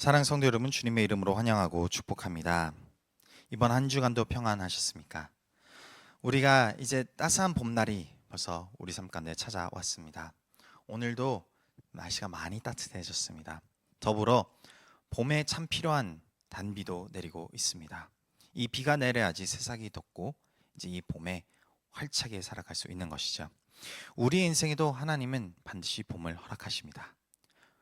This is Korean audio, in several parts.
사랑 성도 여러분, 주님의 이름으로 환영하고 축복합니다. 이번 한 주간도 평안하셨습니까? 우리가 이제 따스한 봄날이 벌써 우리 삶 가운데 찾아왔습니다. 오늘도 날씨가 많이 따뜻해졌습니다. 더불어 봄에 참 필요한 단비도 내리고 있습니다. 이 비가 내려야지 새싹이 돋고 이제 이 봄에 활차게 살아갈 수 있는 것이죠. 우리의 인생에도 하나님은 반드시 봄을 허락하십니다.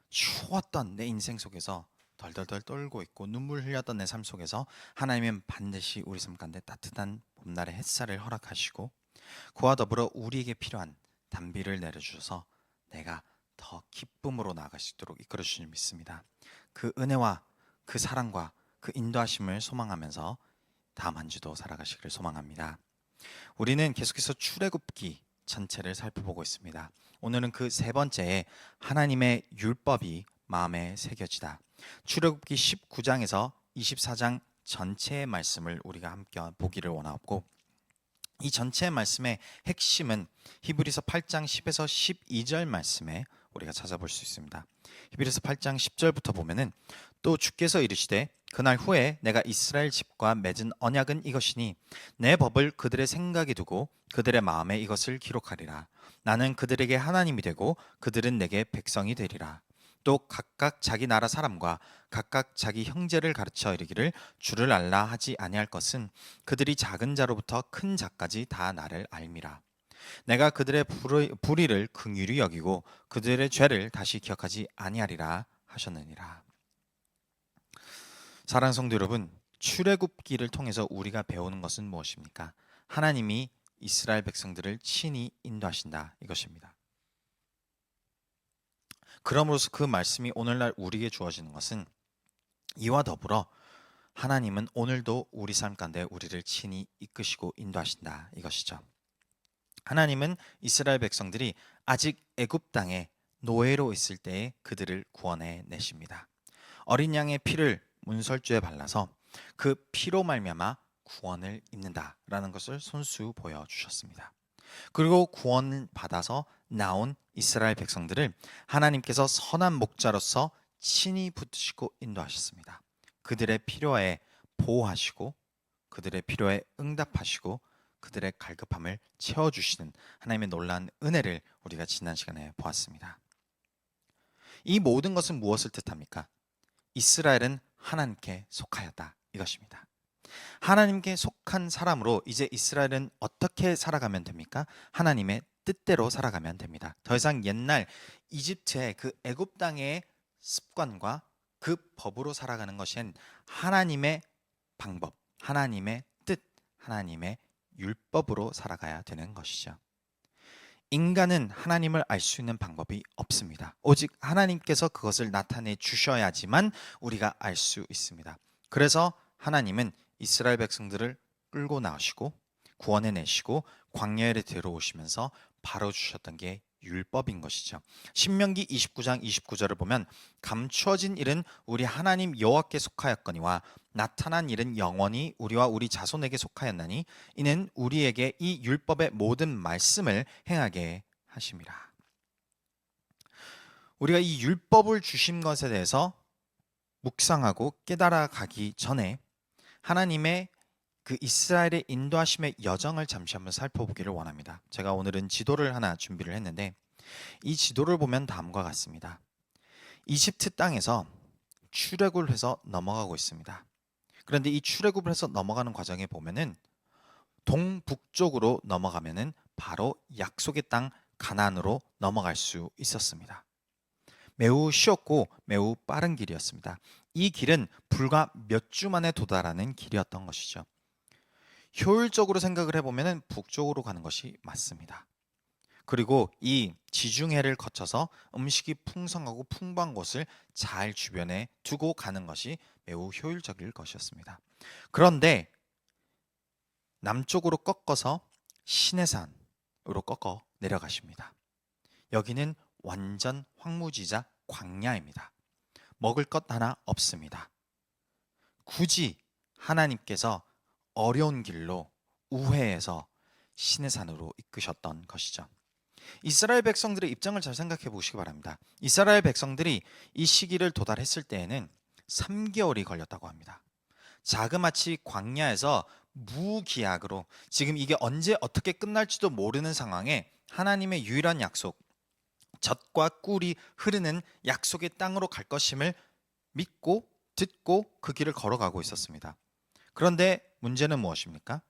추웠던 내 인생 속에서 덜덜덜 떨고 있고 눈물 흘렸던 내 삶 속에서 하나님은 반드시 우리 삶 가운데 따뜻한 봄날의 햇살을 허락하시고 그와 더불어 우리에게 필요한 단비를 내려주셔서 내가 더 기쁨으로 나아갈 수 있도록 이끌어 주실 줄 믿습니다. 그 은혜와 그 사랑과 그 인도하심을 소망하면서 다음 한 주도 살아가시기를 소망합니다. 우리는 계속해서 출애굽기 전체를 살펴보고 있습니다. 오늘은 그 세 번째에 하나님의 율법이 마음에 새겨지다. 출애굽기 19장에서 24장 전체의 말씀을 우리가 함께 보기를 원하고, 이 전체의 말씀의 핵심은 히브리서 8장 10에서 12절 말씀에 우리가 찾아볼 수 있습니다. 히브리서 8장 10절부터 보면은 또 주께서 이르시되 그날 후에 내가 이스라엘 집과 맺은 언약은 이것이니 내 법을 그들의 생각에 두고 그들의 마음에 이것을 기록하리라. 나는 그들에게 하나님이 되고 그들은 내게 백성이 되리라. 또 각각 자기 나라 사람과 각각 자기 형제를 가르쳐 이르기를 주를 알라 하지 아니할 것은 그들이 작은 자로부터 큰 자까지 다 나를 알미라. 내가 그들의 불의를 긍휼히 여기고 그들의 죄를 다시 기억하지 아니하리라 하셨느니라. 사랑하는 성도 여러분, 출애굽기를 통해서 우리가 배우는 것은 무엇입니까? 하나님이 이스라엘 백성들을 친히 인도하신다, 이것입니다. 그러므로서 그 말씀이 오늘날 우리에게 주어지는 것은 이와 더불어 하나님은 오늘도 우리 삶 가운데 우리를 친히 이끄시고 인도하신다, 이것이죠. 하나님은 이스라엘 백성들이 아직 애굽 땅에 노예로 있을 때에 그들을 구원해 내십니다. 어린 양의 피를 문설주에 발라서 그 피로 말미암아 구원을 입는다라는 것을 손수 보여주셨습니다. 그리고 구원을 받아서 나온 이스라엘 백성들을 하나님께서 선한 목자로서 친히 붙드시고 인도하셨습니다. 그들의 필요에 보호하시고 그들의 필요에 응답하시고 그들의 갈급함을 채워주시는 하나님의 놀라운 은혜를 우리가 지난 시간에 보았습니다. 이 모든 것은 무엇을 뜻합니까? 이스라엘은 하나님께 속하였다, 이것입니다. 하나님께 속한 사람으로 이제 이스라엘은 어떻게 살아가면 됩니까? 하나님의 뜻대로 살아가면 됩니다. 더 이상 옛날 이집트의 그 애굽 땅의 습관과 그 법으로 살아가는 것은 하나님의 방법, 하나님의 뜻, 하나님의 율법으로 살아가야 되는 것이죠. 인간은 하나님을 알 수 있는 방법이 없습니다. 오직 하나님께서 그것을 나타내 주셔야지만 우리가 알 수 있습니다. 그래서 하나님은 이스라엘 백성들을 끌고 나오시고 구원해 내시고 광야에 들어오시면서 바로 주셨던 게 율법인 것이죠. 신명기 29장 29절을 보면 감추어진 일은 우리 하나님 여호와께 속하였거니와 나타난 일은 영원히 우리와 우리 자손에게 속하였나니 이는 우리에게 이 율법의 모든 말씀을 행하게 하심이라. 우리가 이 율법을 주신 것에 대해서 묵상하고 깨달아 가기 전에 하나님의 그 이스라엘의 인도하심의 여정을 잠시 한번 살펴보기를 원합니다. 제가 오늘은 지도를 하나 준비를 했는데 이 지도를 보면 다음과 같습니다. 이집트 땅에서 출애굽을 해서 넘어가고 있습니다. 그런데 이 출애굽을 해서 넘어가는 과정에 보면은 동북쪽으로 넘어가면은 바로 약속의 땅 가나안으로 넘어갈 수 있었습니다. 매우 쉬웠고 매우 빠른 길이었습니다. 이 길은 불과 몇 주 만에 도달하는 길이었던 것이죠. 효율적으로 생각을 해보면 북쪽으로 가는 것이 맞습니다. 그리고 이 지중해를 거쳐서 음식이 풍성하고 풍부한 곳을 잘 주변에 두고 가는 것이 매우 효율적일 것이었습니다. 그런데 남쪽으로 꺾어서 시내산으로 꺾어 내려가십니다. 여기는 완전 황무지자 광야입니다. 먹을 것 하나 없습니다. 굳이 하나님께서 어려운 길로 우회해서 시내산으로 이끄셨던 것이죠. 이스라엘 백성들의 입장을 잘 생각해 보시기 바랍니다. 이스라엘 백성들이 이 시기를 도달했을 때에는 3개월이 걸렸다고 합니다. 자그마치 광야에서 무기약으로 지금 이게 언제 어떻게 끝날지도 모르는 상황에 하나님의 유일한 약속, 젖과 꿀이 흐르는 약속의 땅으로 갈 것임을 믿고 듣고 그 길을 걸어가고 있었습니다. 그런데 문제는 무엇입니까?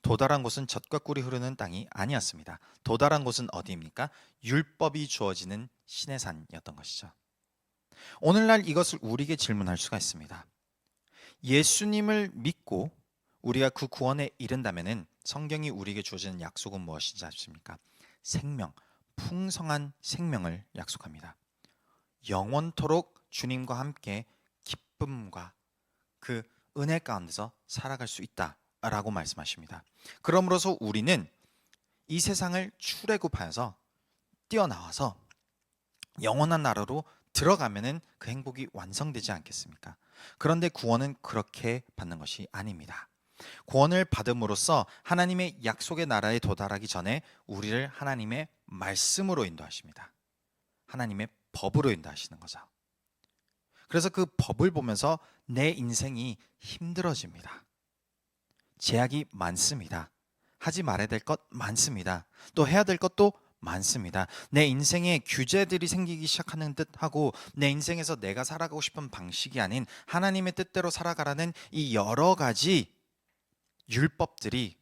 도달한 곳은 젖과 꿀이 흐르는 땅이 아니었습니다. 도달한 곳은 어디입니까? 율법이 주어지는 시내산이었던 것이죠. 오늘날 이것을 우리에게 질문할 수가 있습니다. 예수님을 믿고 우리가 그 구원에 이른다면은 성경이 우리에게 주어지는 약속은 무엇인지 아십니까? 생명, 풍성한 생명을 약속합니다. 영원토록 주님과 함께 기쁨과 그 은혜 가운데서 살아갈 수 있다라고 말씀하십니다. 그러므로서 우리는 이 세상을 출애굽하여서 뛰어나와서 영원한 나라로 들어가면은 그 행복이 완성되지 않겠습니까? 그런데 구원은 그렇게 받는 것이 아닙니다. 구원을 받음으로써 하나님의 약속의 나라에 도달하기 전에 우리를 하나님의 말씀으로 인도하십니다. 하나님의 법으로 인도하시는 거죠. 그래서 그 법을 보면서 내 인생이 힘들어집니다. 제약이 많습니다. 하지 말아야 될 것 많습니다. 또 해야 될 것도 많습니다. 내 인생에 규제들이 생기기 시작하는 듯하고 내 인생에서 내가 살아가고 싶은 방식이 아닌 하나님의 뜻대로 살아가라는 이 여러 가지 율법들이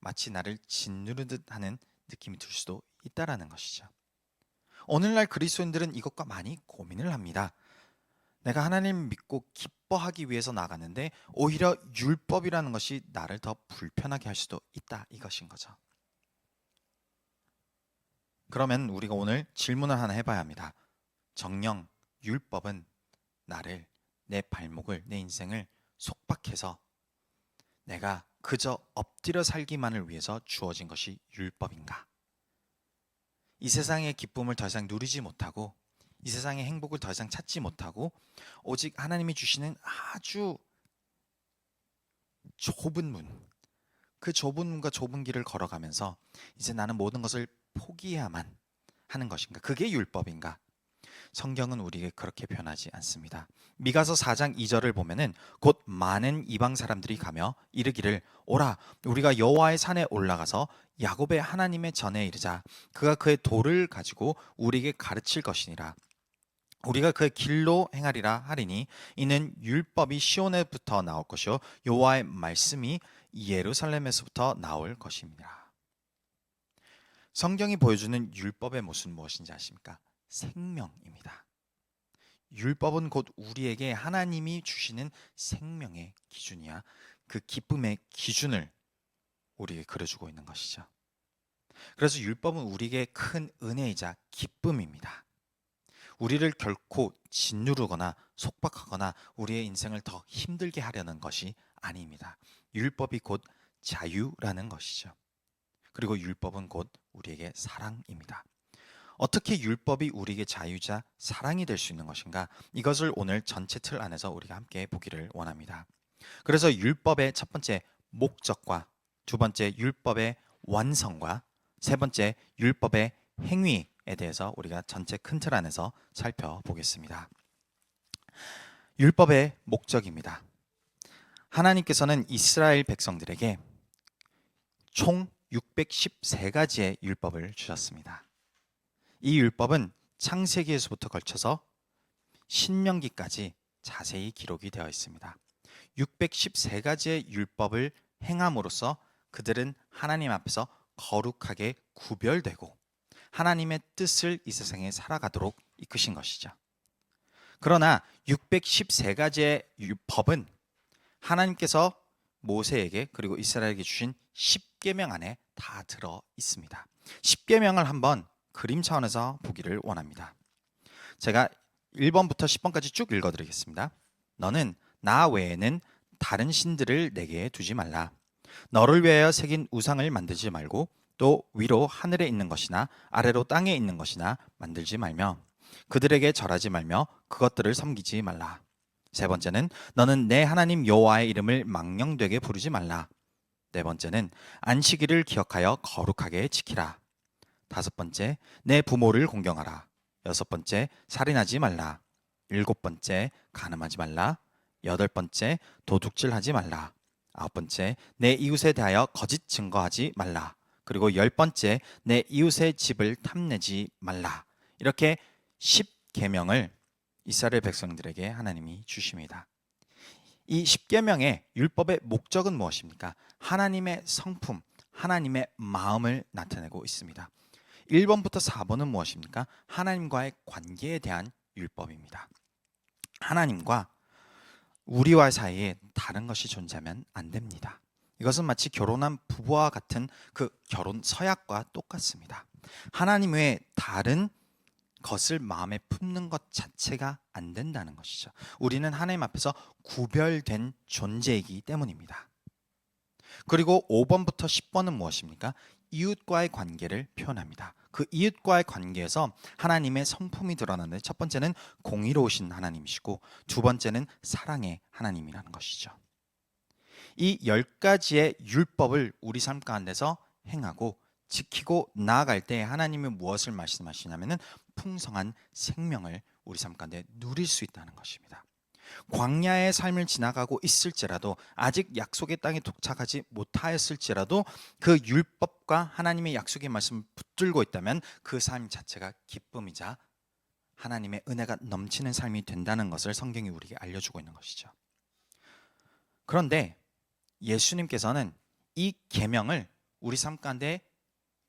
마치 나를 짓누르듯 하는 느낌이 들 수도 있다라는 것이죠. 오늘날 그리스도인들은 이것과 많이 고민을 합니다. 내가 하나님 믿고 기뻐하기 위해서 나가는데 오히려 율법이라는 것이 나를 더 불편하게 할 수도 있다 이것인 거죠. 그러면 우리가 오늘 질문을 하나 해봐야 합니다. 정녕 율법은 나를, 내 발목을, 내 인생을 속박해서 내가 그저 엎드려 살기만을 위해서 주어진 것이 율법인가? 이 세상의 기쁨을 더 이상 누리지 못하고 이 세상의 행복을 더 이상 찾지 못하고 오직 하나님이 주시는 아주 좁은 문, 그 좁은 문과 좁은 길을 걸어가면서 이제 나는 모든 것을 포기해야만 하는 것인가? 그게 율법인가? 성경은 우리에게 그렇게 변하지 않습니다. 미가서 4장 2절을 보면은 곧 많은 이방 사람들이 가며 이르기를 오라 우리가 여호와의 산에 올라가서 야곱의 하나님의 전에 이르자 그가 그의 도를 가지고 우리에게 가르칠 것이니라. 우리가 그의 길로 행하리라 하리니 이는 율법이 시온에부터 나올 것이요 여호와의 말씀이 예루살렘에서부터 나올 것입니다. 성경이 보여주는 율법의 모습은 무엇인지 아십니까? 생명입니다. 율법은 곧 우리에게 하나님이 주시는 생명의 기준이야 그 기쁨의 기준을 우리에게 그려주고 있는 것이죠. 그래서 율법은 우리에게 큰 은혜이자 기쁨입니다. 우리를 결코 짓누르거나 속박하거나 우리의 인생을 더 힘들게 하려는 것이 아닙니다. 율법이 곧 자유라는 것이죠. 그리고 율법은 곧 우리에게 사랑입니다. 어떻게 율법이 우리에게 자유자 사랑이 될 수 있는 것인가? 이것을 오늘 전체 틀 안에서 우리가 함께 보기를 원합니다. 그래서 율법의 첫 번째 목적과 두 번째 율법의 완성과 세 번째 율법의 행위에 대해서 우리가 전체 큰 틀 안에서 살펴보겠습니다. 율법의 목적입니다. 하나님께서는 이스라엘 백성들에게 총 613가지의 율법을 주셨습니다. 이 율법은 창세기에서부터 걸쳐서 신명기까지 자세히 기록이 되어 있습니다. 613가지의 율법을 행함으로써 그들은 하나님 앞에서 거룩하게 구별되고 하나님의 뜻을 이 세상에 살아가도록 이끄신 것이죠. 그러나 613가지의 법은 하나님께서 모세에게 그리고 이스라엘에게 주신 10계명 안에 다 들어 있습니다. 10계명을 한번 그림 차원에서 보기를 원합니다. 제가 1번부터 10번까지 쭉 읽어드리겠습니다. 너는 나 외에는 다른 신들을 내게 두지 말라. 너를 위하여 새긴 우상을 만들지 말고 또 위로 하늘에 있는 것이나 아래로 땅에 있는 것이나 만들지 말며 그들에게 절하지 말며 그것들을 섬기지 말라. 세 번째는 너는 내 하나님 여호와의 이름을 망령되게 부르지 말라. 네 번째는 안식일을 기억하여 거룩하게 지키라. 다섯 번째 내 부모를 공경하라. 여섯 번째 살인하지 말라. 7번째, 간음하지 말라. 8번째, 도둑질하지 말라. 9번째, 내 이웃에 대하여 거짓 증거하지 말라. 그리고 10번째, 내 이웃의 집을 탐내지 말라. 이렇게 10계명을 이스라엘 백성들에게 하나님이 주십니다. 이 10계명의 율법의 목적은 무엇입니까? 하나님의 성품, 하나님의 마음을 나타내고 있습니다. 1번부터 4번은 무엇입니까? 하나님과의 관계에 대한 율법입니다. 하나님과 우리와 사이에 다른 것이 존재하면 안 됩니다. 이것은 마치 결혼한 부부와 같은 그 결혼 서약과 똑같습니다. 하나님 외에 다른 것을 마음에 품는 것 자체가 안 된다는 것이죠. 우리는 하나님 앞에서 구별된 존재이기 때문입니다. 그리고 5번부터 10번은 무엇입니까? 이웃과의 관계를 표현합니다. 그 이웃과의 관계에서 하나님의 성품이 드러나는데, 첫 번째는 공의로우신 하나님이시고 두 번째는 사랑의 하나님이라는 것이죠. 이 10가지의 율법을 우리 삶 가운데서 행하고 지키고 나아갈 때 하나님이 무엇을 말씀하시냐면은 풍성한 생명을 우리 삶 가운데 누릴 수 있다는 것입니다. 광야의 삶을 지나가고 있을지라도, 아직 약속의 땅에 도착하지 못하였을지라도 그 율법과 하나님의 약속의 말씀을 붙들고 있다면 그 삶 자체가 기쁨이자 하나님의 은혜가 넘치는 삶이 된다는 것을 성경이 우리에게 알려주고 있는 것이죠. 그런데 예수님께서는 이 계명을 우리 삶 가운데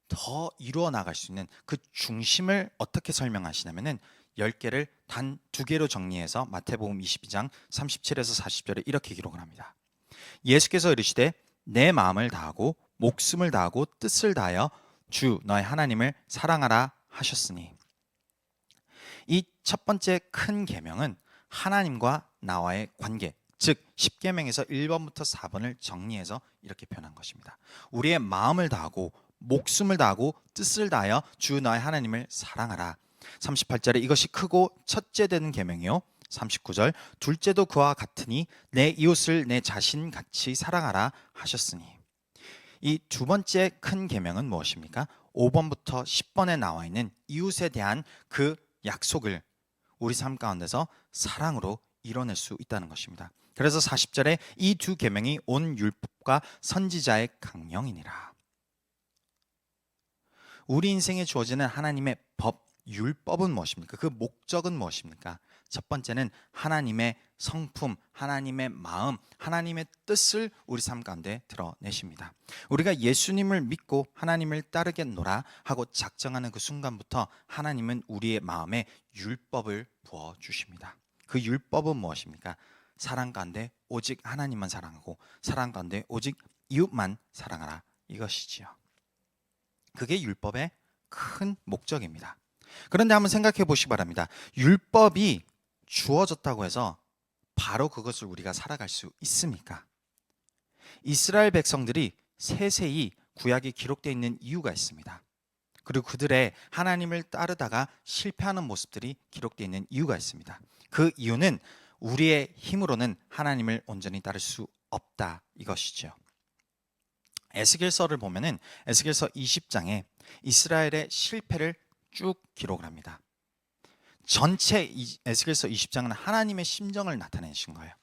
더 이루어 나갈 수 있는 그 중심을 어떻게 설명하시냐면은 10개를 단 2개로 정리해서 마태복음 22장 37에서 40절에 이렇게 기록을 합니다. 예수께서 이르시되 내 마음을 다하고 목숨을 다하고 뜻을 다하여 주 너의 하나님을 사랑하라 하셨으니, 이 첫 번째 큰 계명은 하나님과 나와의 관계, 즉 10계명에서 1번부터 4번을 정리해서 이렇게 표현한 것입니다. 우리의 마음을 다하고 목숨을 다하고 뜻을 다하여 주 너의 하나님을 사랑하라. 38절에 이것이 크고 첫째 되는 계명이요. 39절 둘째도 그와 같으니 내 이웃을 내 자신 같이 사랑하라 하셨으니, 이 두 번째 큰 계명은 무엇입니까? 5번부터 10번에 나와 있는 이웃에 대한 그 약속을 우리 삶 가운데서 사랑으로 이뤄낼 수 있다는 것입니다. 그래서 40절에 이 두 계명이 온 율법과 선지자의 강령이니라. 우리 인생에 주어지는 하나님의 법, 율법은 무엇입니까? 그 목적은 무엇입니까? 첫 번째는 하나님의 성품, 하나님의 마음, 하나님의 뜻을 우리 삶 가운데 드러내십니다. 우리가 예수님을 믿고 하나님을 따르겠노라 하고 작정하는 그 순간부터 하나님은 우리의 마음에 율법을 부어주십니다. 그 율법은 무엇입니까? 사랑 가운데 오직 하나님만 사랑하고 사랑 가운데 오직 이웃만 사랑하라, 이것이지요. 그게 율법의 큰 목적입니다. 그런데 한번 생각해 보시기 바랍니다. 율법이 주어졌다고 해서 바로 그것을 우리가 살아갈 수 있습니까? 이스라엘 백성들이 세세히 구약에 기록되어 있는 이유가 있습니다. 그리고 그들의 하나님을 따르다가 실패하는 모습들이 기록되어 있는 이유가 있습니다. 그 이유는 우리의 힘으로는 하나님을 온전히 따를 수 없다, 이것이죠. 에스겔서를 보면은 에스겔서 20장에 이스라엘의 실패를 쭉 기록을 합니다. 전체 에스겔서 20장은 하나님의 심정을 나타내신 거예요.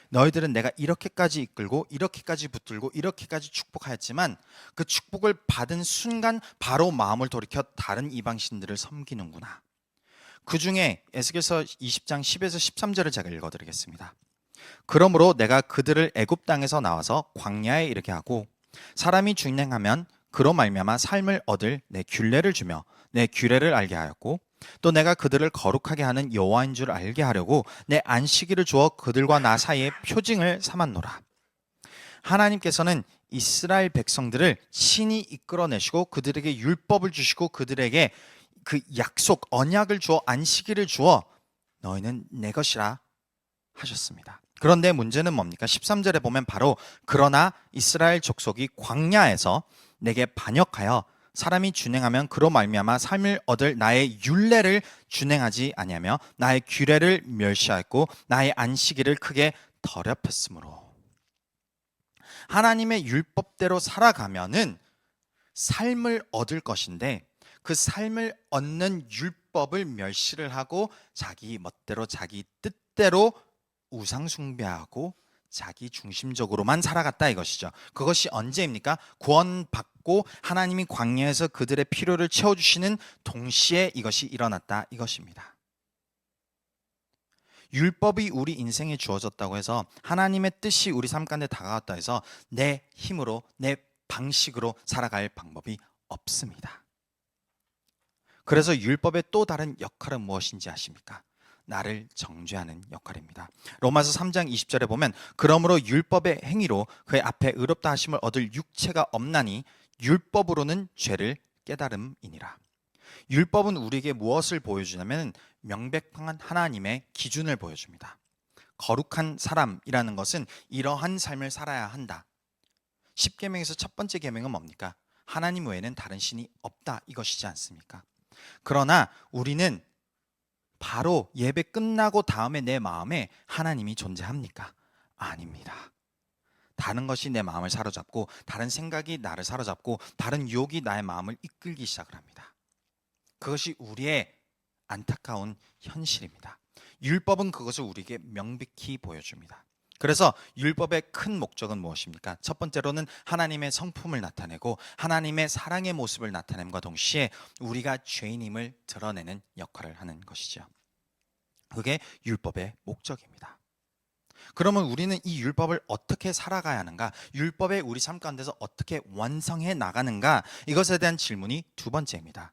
너희들은 내가 이렇게까지 이끌고 이렇게까지 붙들고 이렇게까지 축복하였지만 그 축복을 받은 순간 바로 마음을 돌이켜 다른 이방신들을 섬기는구나. 그 중에 에스겔서 20장 10에서 13절을 제가 읽어드리겠습니다. 그러므로 내가 그들을 애굽 땅에서 나와서 광야에 이르게 하고 사람이 준행하면 그로 말미암아 삶을 얻을 내 균례를 주며 내 규례를 알게 하였고, 또 내가 그들을 거룩하게 하는 여호와인 줄 알게 하려고 내 안식일을 주어 그들과 나 사이에 표징을 삼았노라. 하나님께서는 이스라엘 백성들을 친히 이끌어내시고 그들에게 율법을 주시고 그들에게 그 약속, 언약을 주어 안식일을 주어 너희는 내 것이라 하셨습니다. 그런데 문제는 뭡니까? 13절에 보면 바로 그러나 이스라엘 족속이 광야에서 내게 반역하여 사람이 준행하면 그로 말미암아 삶을 얻을 나의 율례를 준행하지 아니하며 나의 규례를 멸시하였고 나의 안식일을 크게 더럽혔으므로. 하나님의 율법대로 살아가면은 삶을 얻을 것인데 그 삶을 얻는 율법을 멸시를 하고 자기 멋대로 자기 뜻대로 우상 숭배하고 자기 중심적으로만 살아갔다 이것이죠. 그것이 언제입니까? 구원받고 하나님이 광야에서 그들의 필요를 채워주시는 동시에 이것이 일어났다 이것입니다. 율법이 우리 인생에 주어졌다고 해서 하나님의 뜻이 우리 삶 가운데 다가왔다 해서 내 힘으로 내 방식으로 살아갈 방법이 없습니다. 그래서 율법의 또 다른 역할은 무엇인지 아십니까? 나를 정죄하는 역할입니다. 로마서 3장 20절에 보면 그러므로 율법의 행위로 그의 앞에 의롭다 하심을 얻을 육체가 없나니 율법으로는 죄를 깨달음이니라. 율법은 우리에게 무엇을 보여주냐면 명백한 하나님의 기준을 보여줍니다. 거룩한 사람이라는 것은 이러한 삶을 살아야 한다. 10계명에서 첫 번째 계명은 뭡니까? 하나님 외에는 다른 신이 없다 이것이지 않습니까? 그러나 우리는 바로 예배 끝나고 다음에 내 마음에 하나님이 존재합니까? 아닙니다. 다른 것이 내 마음을 사로잡고 다른 생각이 나를 사로잡고 다른 유혹이 나의 마음을 이끌기 시작을 합니다. 그것이 우리의 안타까운 현실입니다. 율법은 그것을 우리에게 명백히 보여줍니다. 그래서 율법의 큰 목적은 무엇입니까? 첫 번째로는 하나님의 성품을 나타내고 하나님의 사랑의 모습을 나타냄과 동시에 우리가 죄인임을 드러내는 역할을 하는 것이죠. 그게 율법의 목적입니다. 그러면 우리는 이 율법을 어떻게 살아가야 하는가? 율법의 우리 삶 가운데서 어떻게 완성해 나가는가? 이것에 대한 질문이 두 번째입니다.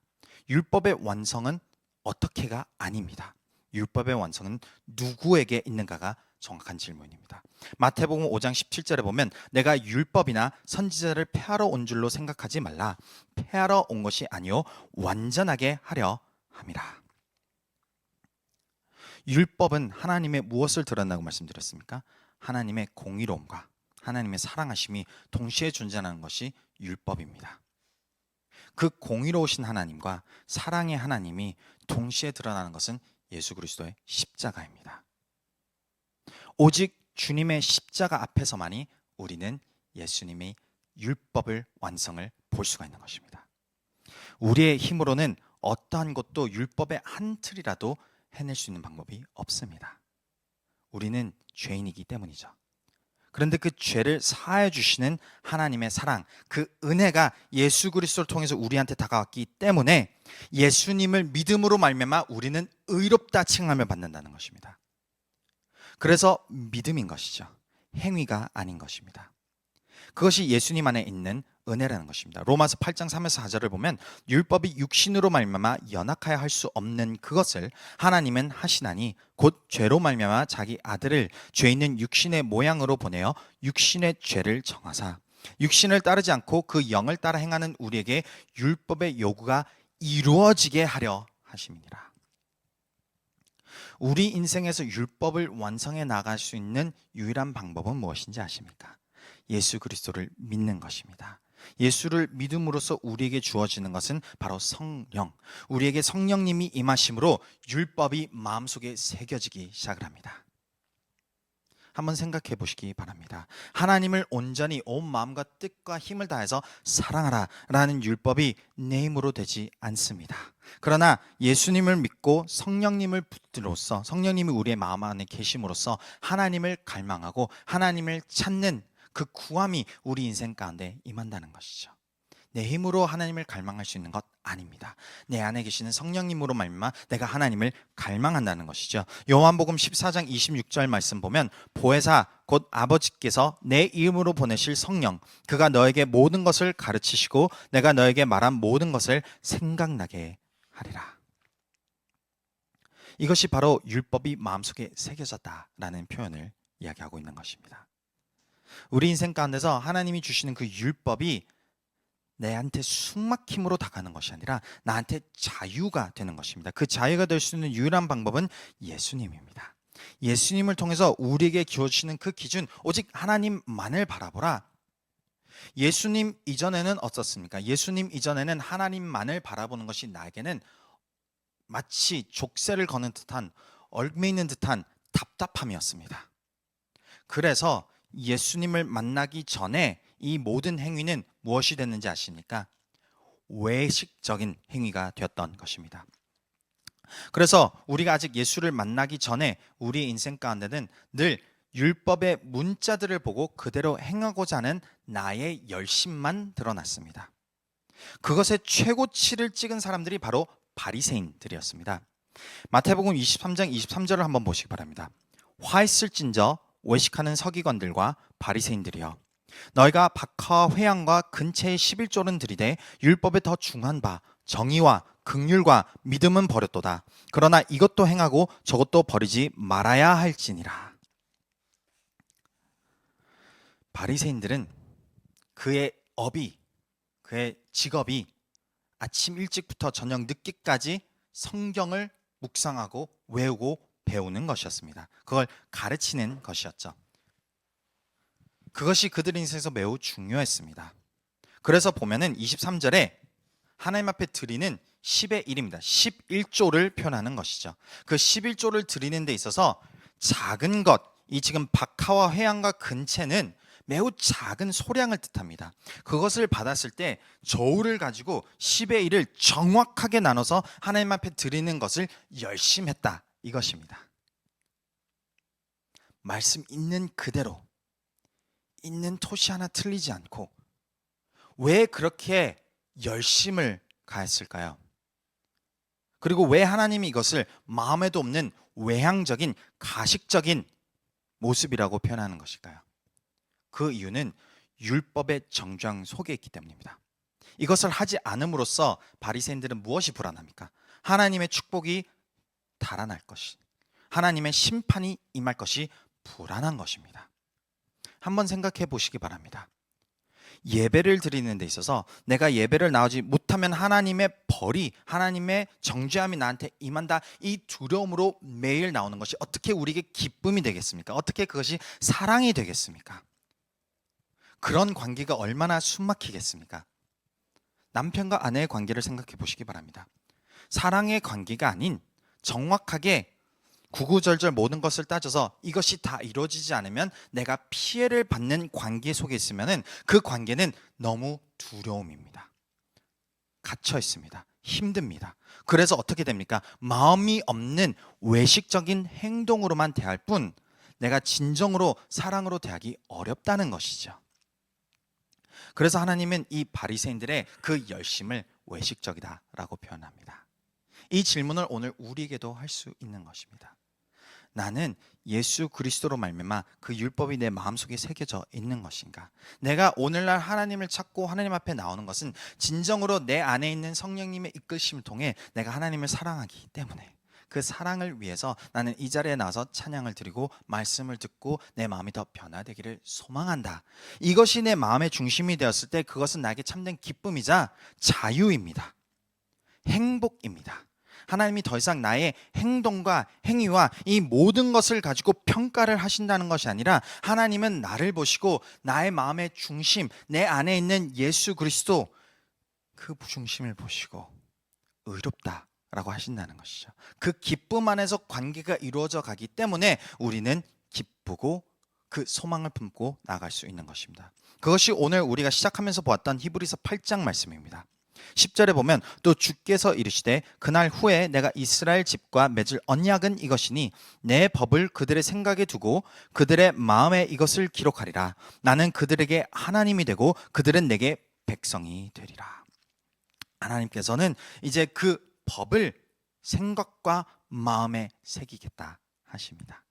율법의 완성은 어떻게가 아닙니다. 율법의 완성은 누구에게 있는가가 정확한 질문입니다. 마태복음 5장 17절에 보면 내가 율법이나 선지자를 폐하러 온 줄로 생각하지 말라. 폐하러 온 것이 아니요 완전하게 하려 함이라. 율법은 하나님의 무엇을 드러낸다고 말씀드렸습니까? 하나님의 공의로움과 하나님의 사랑하심이 동시에 존재하는 것이 율법입니다. 그 공의로우신 하나님과 사랑의 하나님이 동시에 드러나는 것은 예수 그리스도의 십자가입니다. 오직 주님의 십자가 앞에서만이 우리는 예수님의 율법을 완성을 볼 수가 있는 것입니다. 우리의 힘으로는 어떠한 것도 율법의 한 틀이라도 해낼 수 있는 방법이 없습니다. 우리는 죄인이기 때문이죠. 그런데 그 죄를 사하여 주시는 하나님의 사랑, 그 은혜가 예수 그리스도를 통해서 우리한테 다가왔기 때문에 예수님을 믿음으로 말미암아 우리는 의롭다 칭함을 받는다는 것입니다. 그래서 믿음인 것이죠. 행위가 아닌 것입니다. 그것이 예수님 안에 있는 은혜라는 것입니다. 로마서 8장 3에서 4절을 보면 율법이 육신으로 말미암아 연약하여 할 수 없는 그것을 하나님은 하시나니 곧 죄로 말미암아 자기 아들을 죄 있는 육신의 모양으로 보내어 육신의 죄를 정하사 육신을 따르지 않고 그 영을 따라 행하는 우리에게 율법의 요구가 이루어지게 하려 하심이니라. 우리 인생에서 율법을 완성해 나갈 수 있는 유일한 방법은 무엇인지 아십니까? 예수 그리스도를 믿는 것입니다. 예수를 믿음으로써 우리에게 주어지는 것은 바로 성령. 우리에게 성령님이 임하심으로 율법이 마음속에 새겨지기 시작을 합니다. 한번 생각해 보시기 바랍니다. 하나님을 온전히 온 마음과 뜻과 힘을 다해서 사랑하라 라는 율법이 내 힘으로 되지 않습니다. 그러나 예수님을 믿고 성령님을 붙들로써 성령님이 우리의 마음 안에 계심으로써 하나님을 갈망하고 하나님을 찾는 그 구함이 우리 인생 가운데 임한다는 것이죠. 내 힘으로 하나님을 갈망할 수 있는 것 아닙니다. 내 안에 계시는 성령님으로 말미암아 내가 하나님을 갈망한다는 것이죠. 요한복음 14장 26절 말씀 보면 보혜사 곧 아버지께서 내 이름으로 보내실 성령 그가 너에게 모든 것을 가르치시고 내가 너에게 말한 모든 것을 생각나게 하리라. 이것이 바로 율법이 마음속에 새겨졌다라는 표현을 이야기하고 있는 것입니다. 우리 인생 가운데서 하나님이 주시는 그 율법이 내한테 숨막힘으로 다가가는 것이 아니라 나한테 자유가 되는 것입니다. 그 자유가 될 수 있는 유일한 방법은 예수님입니다. 예수님을 통해서 우리에게 주어지는 그 기준 오직 하나님만을 바라보라. 예수님 이전에는 어떻습니까? 예수님 이전에는 하나님만을 바라보는 것이 나에게는 마치 족쇄를 거는 듯한 얽매이는 듯한 답답함이었습니다. 그래서 예수님을 만나기 전에 이 모든 행위는 무엇이 됐는지 아십니까? 외식적인 행위가 되었던 것입니다. 그래서 우리가 아직 예수를 만나기 전에 우리 인생 가운데는 늘 율법의 문자들을 보고 그대로 행하고자 하는 나의 열심만 드러났습니다. 그것의 최고치를 찍은 사람들이 바로 바리새인들이었습니다. 마태복음 23장 23절을 한번 보시기 바랍니다. 화 있을진저 외식하는 서기관들과 바리새인들이여, 너희가 박하와 회향과 근체의 11조는 들이되 율법에 더 중한 바 정의와 긍휼과 믿음은 버렸도다. 그러나 이것도 행하고 저것도 버리지 말아야 할지니라. 바리새인들은 그의 직업이 아침 일찍부터 저녁 늦게까지 성경을 묵상하고 외우고 배우는 것이었습니다. 그걸 가르치는 것이었죠. 그것이 그들 인생에서 매우 중요했습니다. 그래서 보면은 23절에 하나님 앞에 드리는 10의 1입니다. 11조를 표현하는 것이죠. 그 11조를 드리는 데 있어서 작은 것, 이 지금 박하와 회향과 근체는 매우 작은 소량을 뜻합니다. 그것을 받았을 때 저울을 가지고 10의 1을 정확하게 나눠서 하나님 앞에 드리는 것을 열심히 했다, 이것입니다. 말씀 있는 그대로, 있는 토시 하나 틀리지 않고. 왜 그렇게 열심을 가했을까요? 그리고 왜 하나님이 이것을 마음에도 없는 외향적인 가식적인 모습이라고 표현하는 것일까요? 그 이유는 율법의 정죄 속에 있기 때문입니다. 이것을 하지 않음으로써 바리새인들은 무엇이 불안합니까? 하나님의 축복이 달아날 것이, 하나님의 심판이 임할 것이 불안한 것입니다. 한번 생각해 보시기 바랍니다. 예배를 드리는 데 있어서 내가 예배를 나오지 못하면 하나님의 벌이, 하나님의 정죄함이 나한테 임한다, 이 두려움으로 매일 나오는 것이 어떻게 우리에게 기쁨이 되겠습니까? 어떻게 그것이 사랑이 되겠습니까? 그런 관계가 얼마나 숨막히겠습니까? 남편과 아내의 관계를 생각해 보시기 바랍니다. 사랑의 관계가 아닌 정확하게 구구절절 모든 것을 따져서 이것이 다 이루어지지 않으면 내가 피해를 받는 관계 속에 있으면 그 관계는 너무 두려움입니다. 갇혀 있습니다. 힘듭니다. 그래서 어떻게 됩니까? 마음이 없는 외식적인 행동으로만 대할 뿐 내가 진정으로 사랑으로 대하기 어렵다는 것이죠. 그래서 하나님은 이 바리새인들의 그 열심을 외식적이다라고 표현합니다. 이 질문을 오늘 우리에게도 할 수 있는 것입니다. 나는 예수 그리스도로 말미암아 그 율법이 내 마음속에 새겨져 있는 것인가? 내가 오늘날 하나님을 찾고 하나님 앞에 나오는 것은 진정으로 내 안에 있는 성령님의 이끄심을 통해 내가 하나님을 사랑하기 때문에, 그 사랑을 위해서 나는 이 자리에 나와서 찬양을 드리고 말씀을 듣고 내 마음이 더 변화되기를 소망한다. 이것이 내 마음의 중심이 되었을 때 그것은 나에게 참된 기쁨이자 자유입니다. 행복입니다. 하나님이 더 이상 나의 행동과 행위와 이 모든 것을 가지고 평가를 하신다는 것이 아니라 하나님은 나를 보시고 나의 마음의 중심, 내 안에 있는 예수 그리스도, 그 중심을 보시고 의롭다라고 하신다는 것이죠. 그 기쁨 안에서 관계가 이루어져 가기 때문에 우리는 기쁘고 그 소망을 품고 나아갈 수 있는 것입니다. 그것이 오늘 우리가 시작하면서 보았던 히브리서 8장 말씀입니다. 10절에 보면 또 주께서 이르시되 그날 후에 내가 이스라엘 집과 맺을 언약은 이것이니 내 법을 그들의 생각에 두고 그들의 마음에 이것을 기록하리라. 나는 그들에게 하나님이 되고 그들은 내게 백성이 되리라. 하나님께서는 이제 그 법을 생각과 마음에 새기겠다 하십니다.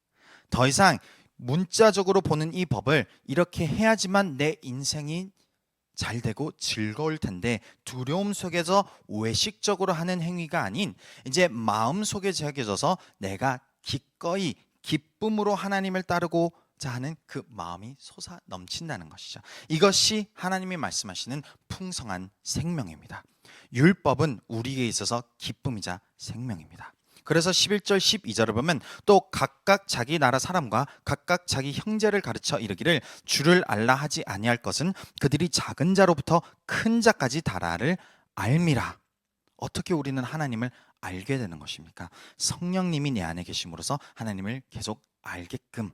더 이상 문자적으로 보는 이 법을 이렇게 해야지만 내 인생이 잘 되고 즐거울 텐데 두려움 속에서 외식적으로 하는 행위가 아닌 이제 마음 속에 새겨져서 내가 기꺼이 기쁨으로 하나님을 따르고자 하는 그 마음이 솟아 넘친다는 것이죠. 이것이 하나님이 말씀하시는 풍성한 생명입니다. 율법은 우리에게 있어서 기쁨이자 생명입니다. 그래서 11절 12절을 보면 또 각각 자기 나라 사람과 각각 자기 형제를 가르쳐 이르기를 주를 알라 하지 아니할 것은 그들이 작은 자로부터 큰 자까지 다라를 알미라. 어떻게 우리는 하나님을 알게 되는 것입니까? 성령님이 내 안에 계심으로써 하나님을 계속 알게끔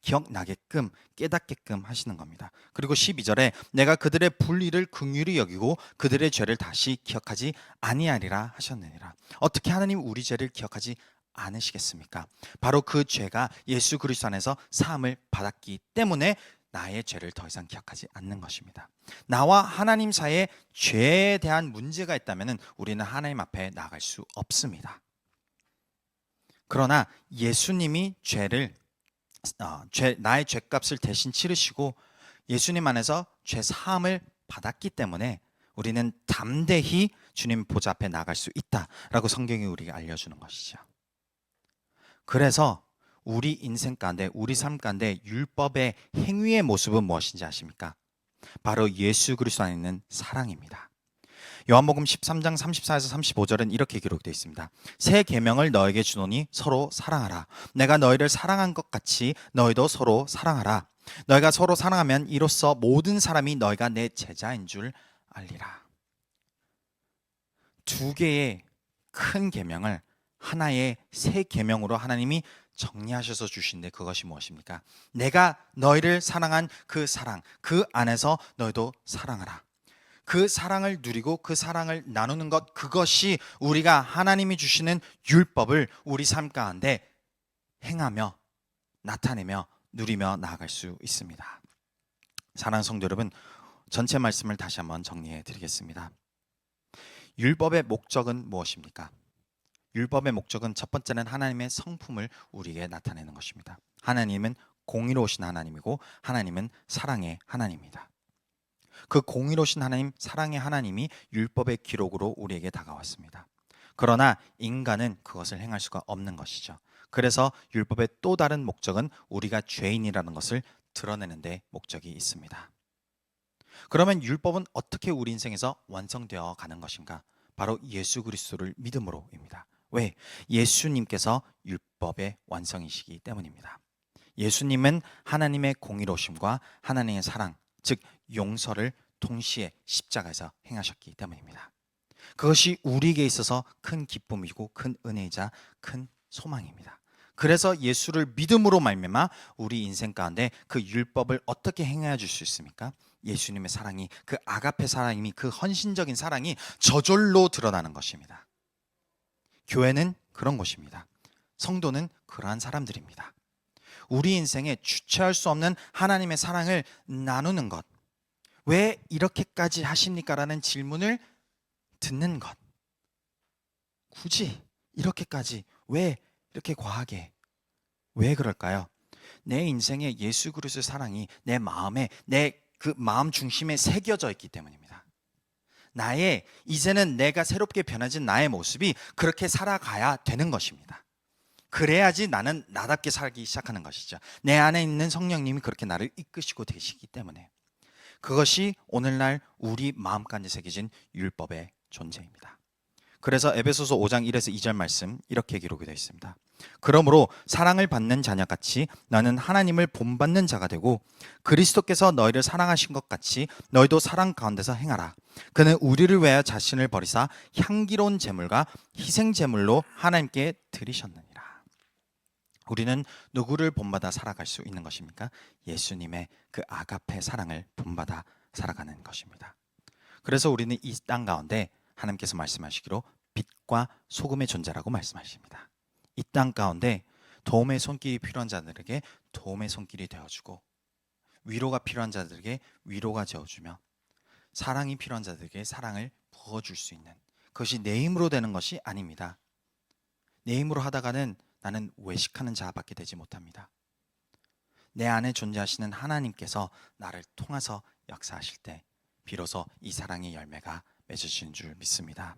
기억나게끔 깨닫게끔 하시는 겁니다. 그리고 12절에 내가 그들의 불의를 긍휼히 여기고 그들의 죄를 다시 기억하지 아니하리라 하셨느니라. 어떻게 하나님 우리 죄를 기억하지 않으시겠습니까? 바로 그 죄가 예수 그리스도 안에서 사함을 받았기 때문에 나의 죄를 더 이상 기억하지 않는 것입니다. 나와 하나님 사이에 죄에 대한 문제가 있다면 우리는 하나님 앞에 나아갈 수 없습니다. 그러나 예수님이 나의 죄값을 대신 치르시고 예수님 안에서 죄 사함을 받았기 때문에 우리는 담대히 주님 보좌 앞에 나갈 수 있다라고 성경이 우리에게 알려주는 것이죠. 그래서 우리 인생 가운데, 우리 삶 가운데 율법의 행위의 모습은 무엇인지 아십니까? 바로 예수 그리스도 안에 있는 사랑입니다. 요한복음 13장 34에서 35절은 이렇게 기록되어 있습니다. 새 계명을 너에게 주노니 서로 사랑하라. 내가 너희를 사랑한 것 같이 너희도 서로 사랑하라. 너희가 서로 사랑하면 이로써 모든 사람이 너희가 내 제자인 줄 알리라. 두 개의 큰 계명을 하나의 새 계명으로 하나님이 정리하셔서 주신데 그것이 무엇입니까? 내가 너희를 사랑한 그 사랑, 그 안에서 너희도 사랑하라. 그 사랑을 누리고 그 사랑을 나누는 것, 그것이 우리가 하나님이 주시는 율법을 우리 삶 가운데 행하며 나타내며 누리며 나아갈 수 있습니다. 사랑하는 성도 여러분, 전체 말씀을 다시 한번 정리해 드리겠습니다. 율법의 목적은 무엇입니까? 율법의 목적은 첫 번째는 하나님의 성품을 우리에게 나타내는 것입니다. 하나님은 공의로우신 하나님이고 하나님은 사랑의 하나님입니다. 그 공의로우신 하나님, 사랑의 하나님이 율법의 기록으로 우리에게 다가왔습니다. 그러나 인간은 그것을 행할 수가 없는 것이죠. 그래서 율법의 또 다른 목적은 우리가 죄인이라는 것을 드러내는 데 목적이 있습니다. 그러면 율법은 어떻게 우리 인생에서 완성되어 가는 것인가? 바로 예수 그리스도를 믿음으로입니다. 왜? 예수님께서 율법의 완성이시기 때문입니다. 예수님은 하나님의 공의로우심과 하나님의 사랑, 즉 용서를 동시에 십자가에서 행하셨기 때문입니다. 그것이 우리에게 있어서 큰 기쁨이고 큰 은혜이자 큰 소망입니다. 그래서 예수를 믿음으로 말미암아 우리 인생 가운데 그 율법을 어떻게 행해 줄 수 있습니까? 예수님의 사랑이, 그 아가페 사랑이, 그 헌신적인 사랑이 저절로 드러나는 것입니다. 교회는 그런 곳입니다. 성도는 그러한 사람들입니다. 우리 인생에 주체할 수 없는 하나님의 사랑을 나누는 것, 왜 이렇게까지 하십니까? 라는 질문을 듣는 것, 굳이 이렇게까지, 왜 이렇게 과하게, 왜 그럴까요? 내 인생에 예수 그리스도의 사랑이 내 마음에, 내 그 마음 중심에 새겨져 있기 때문입니다. 이제는 내가 새롭게 변해진 나의 모습이 그렇게 살아가야 되는 것입니다. 그래야지 나는 나답게 살기 시작하는 것이죠. 내 안에 있는 성령님이 그렇게 나를 이끄시고 되시기 때문에 그것이 오늘날 우리 마음까지 새겨진 율법의 존재입니다. 그래서 에베소서 5장 1에서 2절 말씀 이렇게 기록이 되어 있습니다. 그러므로 사랑을 받는 자녀같이 너는 하나님을 본받는 자가 되고 그리스도께서 너희를 사랑하신 것 같이 너희도 사랑 가운데서 행하라. 그는 우리를 위하여 자신을 버리사 향기로운 제물과 희생 제물로 하나님께 드리셨느니라. 우리는 누구를 본받아 살아갈 수 있는 것입니까? 예수님의 그 아가페 사랑을 본받아 살아가는 것입니다. 그래서 우리는 이 땅 가운데 하나님께서 말씀하시기로 빛과 소금의 존재라고 말씀하십니다. 이 땅 가운데 도움의 손길이 필요한 자들에게 도움의 손길이 되어주고 위로가 필요한 자들에게 위로가 되어주며 사랑이 필요한 자들에게 사랑을 부어줄 수 있는, 그것이 내 힘으로 되는 것이 아닙니다. 내 힘으로 하다가는 나는 외식하는 자밖에 되지 못합니다. 내 안에 존재하시는 하나님께서 나를 통해서 역사하실 때 비로소 이 사랑의 열매가 맺어지는 줄 믿습니다.